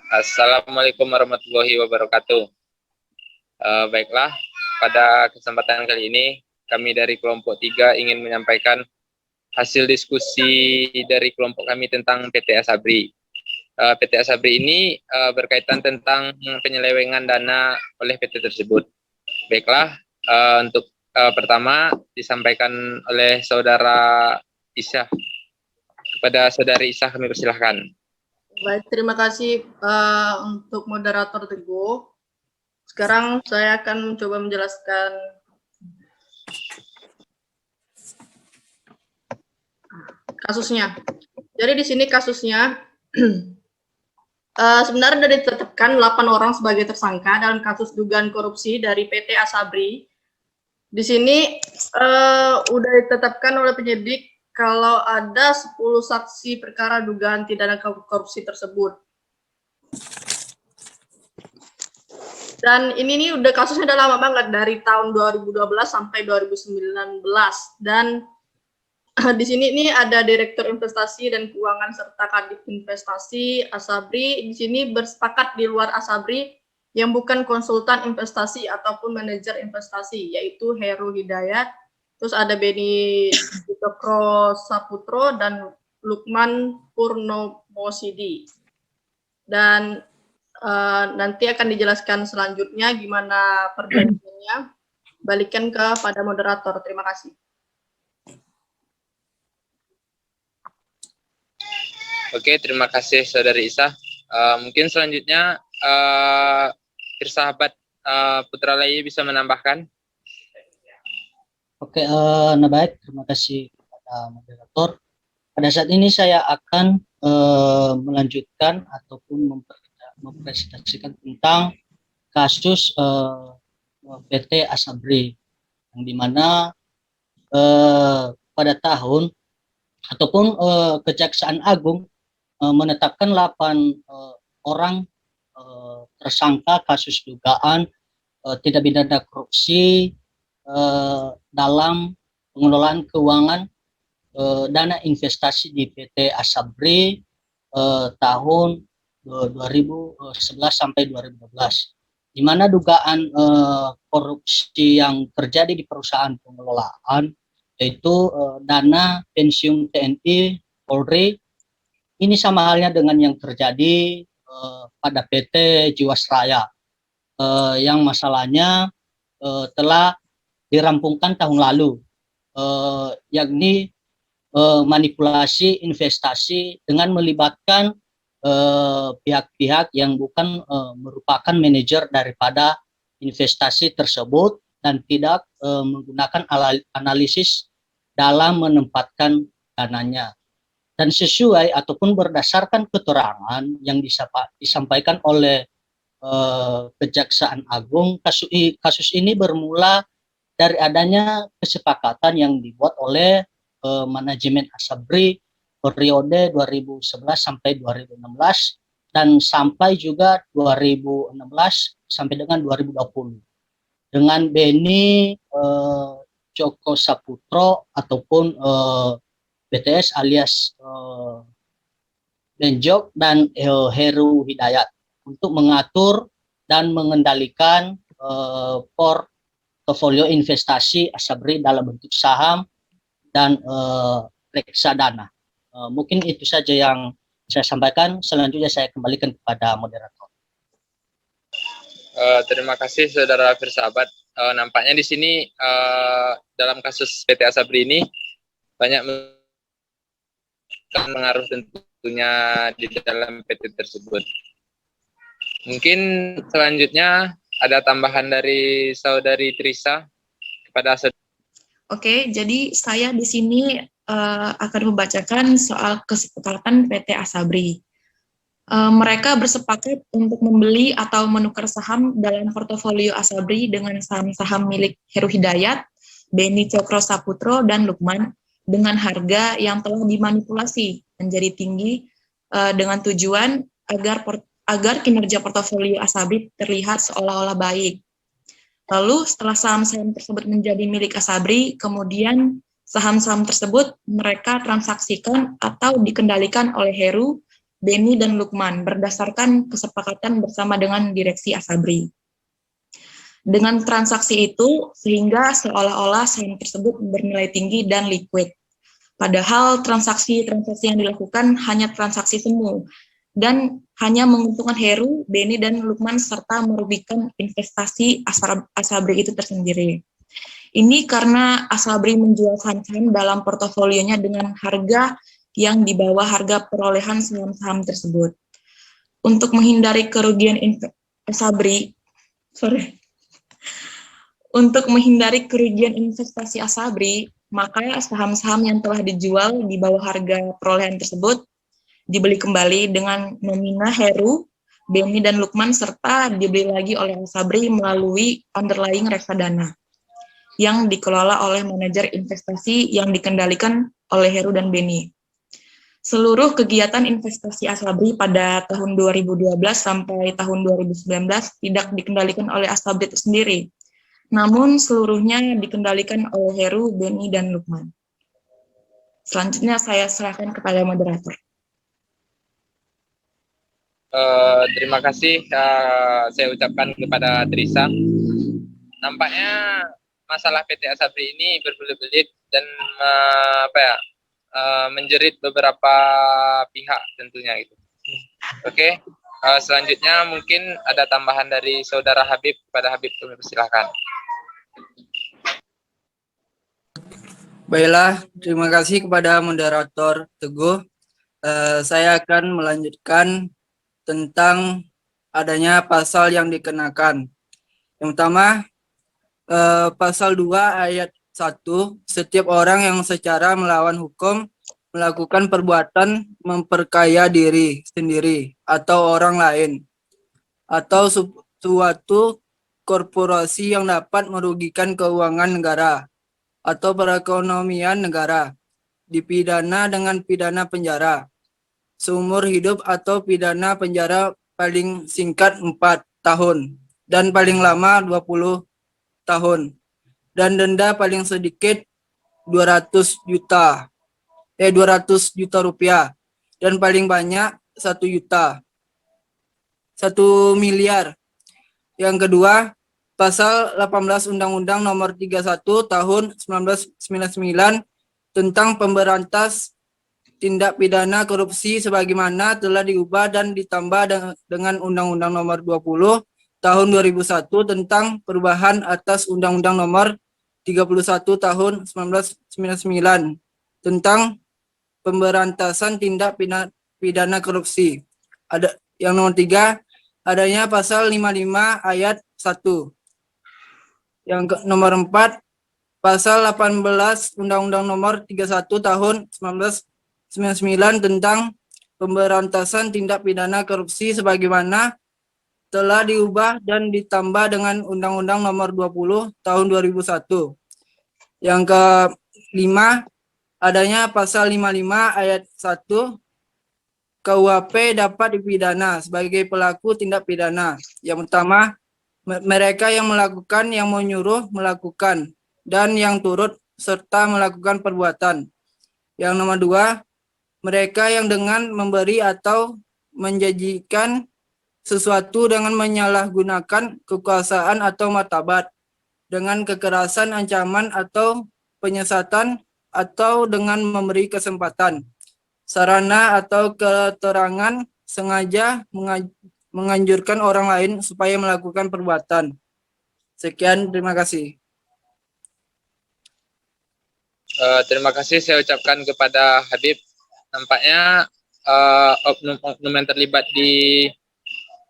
Assalamualaikum warahmatullahi wabarakatuh. Baiklah, pada kesempatan kali ini kami dari kelompok 3 ingin menyampaikan hasil diskusi dari kelompok kami tentang PT Asabri. PT Asabri ini berkaitan tentang penyelewengan dana oleh PT tersebut. Baiklah, untuk pertama disampaikan oleh Saudara Isyah. Kepada Saudari Isyah kami persilahkan. Baik, terima kasih untuk moderator Teguh. Sekarang saya akan mencoba menjelaskan kasusnya. Jadi di sini kasusnya sebenarnya sudah ditetapkan 8 orang sebagai tersangka dalam kasus dugaan korupsi dari PT Asabri. Di sini sudah ditetapkan oleh penyidik kalau ada 10 saksi perkara dugaan tindak korupsi tersebut. Dan ini nih udah kasusnya udah lama banget, dari tahun 2012 sampai 2019. Dan di sini nih ada Direktur Investasi dan Keuangan serta Kadif Investasi Asabri. Di sini bersepakat di luar Asabri yang bukan konsultan investasi ataupun manajer investasi, yaitu Heru Hidayat. Terus ada Beni Cokro Saputro dan Lukman Purnomosidi. Dan nanti akan dijelaskan selanjutnya gimana perjanjiannya. Balikan kepada moderator. Terima kasih. Oke, terima kasih Saudari Isyah. Mungkin selanjutnya Sahabat Putra Layi bisa menambahkan. Oke, nah baik, terima kasih kepada moderator. Pada saat ini saya akan melanjutkan ataupun mempresentasikan tentang kasus PT Asabri, yang dimana pada tahun ataupun Kejaksaan Agung menetapkan 8 orang tersangka kasus dugaan tindak pidana korupsi dalam pengelolaan keuangan dana investasi di PT Asabri tahun 2011 sampai 2012, di mana dugaan korupsi yang terjadi di perusahaan pengelolaan yaitu dana pensiun TNI Polri. Ini sama halnya dengan yang terjadi pada PT Jiwasraya yang masalahnya telah dirampungkan tahun lalu, yakni manipulasi investasi dengan melibatkan pihak-pihak yang bukan merupakan manajer daripada investasi tersebut dan tidak menggunakan analisis dalam menempatkan dananya. Dan sesuai ataupun berdasarkan keterangan yang disampaikan oleh Kejaksaan Agung, kasus ini bermula dari adanya kesepakatan yang dibuat oleh manajemen Asabri periode 2011 sampai 2016 dan sampai juga 2016 sampai dengan 2020 dengan Beni Cokro Saputro ataupun BTS alias Benjok dan Heru Hidayat untuk mengatur dan mengendalikan portofolio investasi Asabri dalam bentuk saham dan reksadana. Mungkin itu saja yang saya sampaikan. Selanjutnya saya kembalikan kepada moderator. Terima kasih Saudara Sahabat. Nampaknya di sini dalam kasus PT Asabri ini banyak mengaruh tentunya di dalam PT tersebut. Mungkin selanjutnya ada tambahan dari Saudari Trisa kepada Oke, jadi saya di sini akan membacakan soal kesepakatan PT Asabri. Mereka bersepakat untuk membeli atau menukar saham dalam portofolio Asabri dengan saham-saham milik Heru Hidayat, Beni Cokro Saputro, dan Lukman dengan harga yang telah dimanipulasi menjadi tinggi dengan tujuan agar kinerja portofolio Asabri terlihat seolah-olah baik. Lalu setelah saham-saham tersebut menjadi milik Asabri, kemudian saham-saham tersebut mereka transaksikan atau dikendalikan oleh Heru Beni dan Lukman berdasarkan kesepakatan bersama dengan direksi Asabri. Dengan transaksi itu, sehingga seolah-olah saham tersebut bernilai tinggi dan liquid. Padahal transaksi-transaksi yang dilakukan hanya transaksi semu, dan hanya menguntungkan Heru, Beni, dan Lukman, serta merugikan investasi Asabri itu tersendiri. Ini karena Asabri menjual saham-saham dalam portofolionya dengan harga yang di bawah harga perolehan saham-saham tersebut. Untuk menghindari kerugian investasi Asabri, maka saham-saham yang telah dijual di bawah harga perolehan tersebut dibeli kembali dengan nomina Heru, Beni, dan Lukman, serta dibeli lagi oleh Asabri melalui underlying reksadana yang dikelola oleh manajer investasi yang dikendalikan oleh Heru dan Beni. Seluruh kegiatan investasi Asabri pada tahun 2012 sampai tahun 2019 tidak dikendalikan oleh Asabri itu sendiri, namun seluruhnya dikendalikan oleh Heru, Beni, dan Lukman. Selanjutnya saya serahkan kepada moderator. Terima kasih saya ucapkan kepada Trisa. Nampaknya masalah PT Asabri ini berbelit-belit dan menjerit beberapa pihak tentunya gitu. Oke, selanjutnya mungkin ada tambahan dari saudara Habib. Kepada Habib kami persilahkan. Baiklah, terima kasih kepada moderator Teguh. Saya akan melanjutkan tentang adanya pasal yang dikenakan. Yang pertama, pasal 2 ayat 1, setiap orang yang secara melawan hukum melakukan perbuatan memperkaya diri sendiri atau orang lain, atau suatu korporasi yang dapat merugikan keuangan negara atau perekonomian negara, dipidana dengan pidana penjara seumur hidup atau pidana penjara paling singkat 4 tahun dan paling lama 20 tahun, dan denda paling sedikit 200 juta rupiah dan paling banyak 1 miliar. Yang kedua, pasal 18 Undang-Undang Nomor 31 Tahun 1999 tentang pemberantas tindak pidana korupsi sebagaimana telah diubah dan ditambah dengan Undang-Undang Nomor 20 Tahun 2001 tentang perubahan atas Undang-Undang Nomor 31 Tahun 1999 tentang pemberantasan tindak pidana korupsi. Ada yang nomor 3, adanya pasal 55 ayat 1. Yang nomor 4, pasal 18 Undang-Undang Nomor 31 Tahun 1999 tentang pemberantasan tindak pidana korupsi sebagaimana telah diubah dan ditambah dengan Undang-Undang Nomor 20 Tahun 2001. Yang kelima, adanya pasal 55 ayat 1 KUHP dapat dipidana sebagai pelaku tindak pidana. Yang pertama, mereka yang melakukan, yang menyuruh melakukan, dan yang turut serta melakukan perbuatan. Yang nomor 2, mereka yang dengan memberi atau menjanjikan sesuatu dengan menyalahgunakan kekuasaan atau martabat, dengan kekerasan, ancaman, atau penyesatan, atau dengan memberi kesempatan, sarana, atau keterangan sengaja menganjurkan orang lain supaya melakukan perbuatan. Sekian, terima kasih. Terima kasih saya ucapkan kepada Habib. Nampaknya oknum-oknum yang terlibat di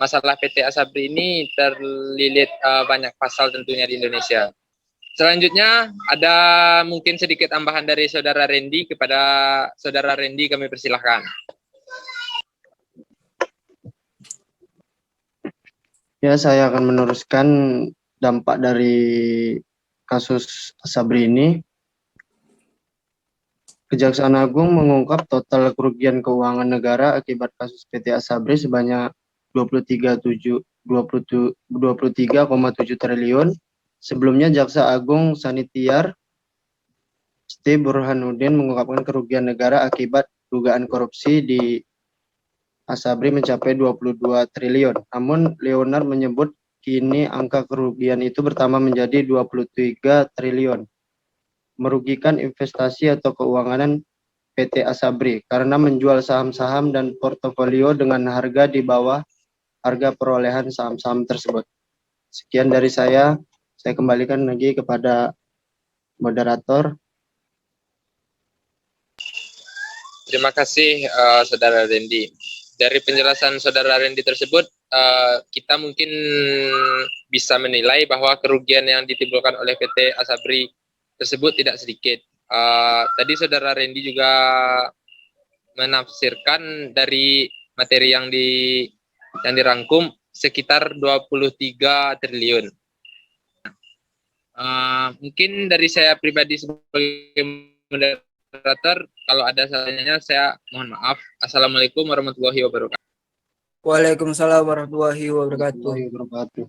masalah PT Asabri ini terlilit banyak pasal tentunya di Indonesia. Selanjutnya ada mungkin sedikit tambahan dari saudara Randy. Kepada saudara Randy kami persilahkan. Ya, saya akan meneruskan dampak dari kasus Asabri ini. Kejaksaan Agung mengungkap total kerugian keuangan negara akibat kasus PT Asabri sebanyak 23,7 triliun. Sebelumnya Jaksa Agung Sanitiar St. Burhanuddin mengungkapkan kerugian negara akibat dugaan korupsi di Asabri mencapai 22 triliun. Namun Leonard menyebut kini angka kerugian itu bertambah menjadi 23 triliun. Merugikan investasi atau keuangan PT Asabri karena menjual saham-saham dan portofolio dengan harga di bawah harga perolehan saham-saham tersebut. Sekian dari saya kembalikan lagi kepada moderator. Terima kasih Saudara Randy. Dari penjelasan Saudara Randy tersebut, kita mungkin bisa menilai bahwa kerugian yang ditimbulkan oleh PT Asabri tersebut tidak sedikit. Tadi Saudara Randy juga menafsirkan dari materi yang dirangkum sekitar 23 triliun. Mungkin dari saya pribadi sebagai moderator, kalau ada salahnya saya mohon maaf. Assalamualaikum warahmatullahi wabarakatuh. Waalaikumsalam warahmatullahi wabarakatuh. Warahmatullahi wabarakatuh.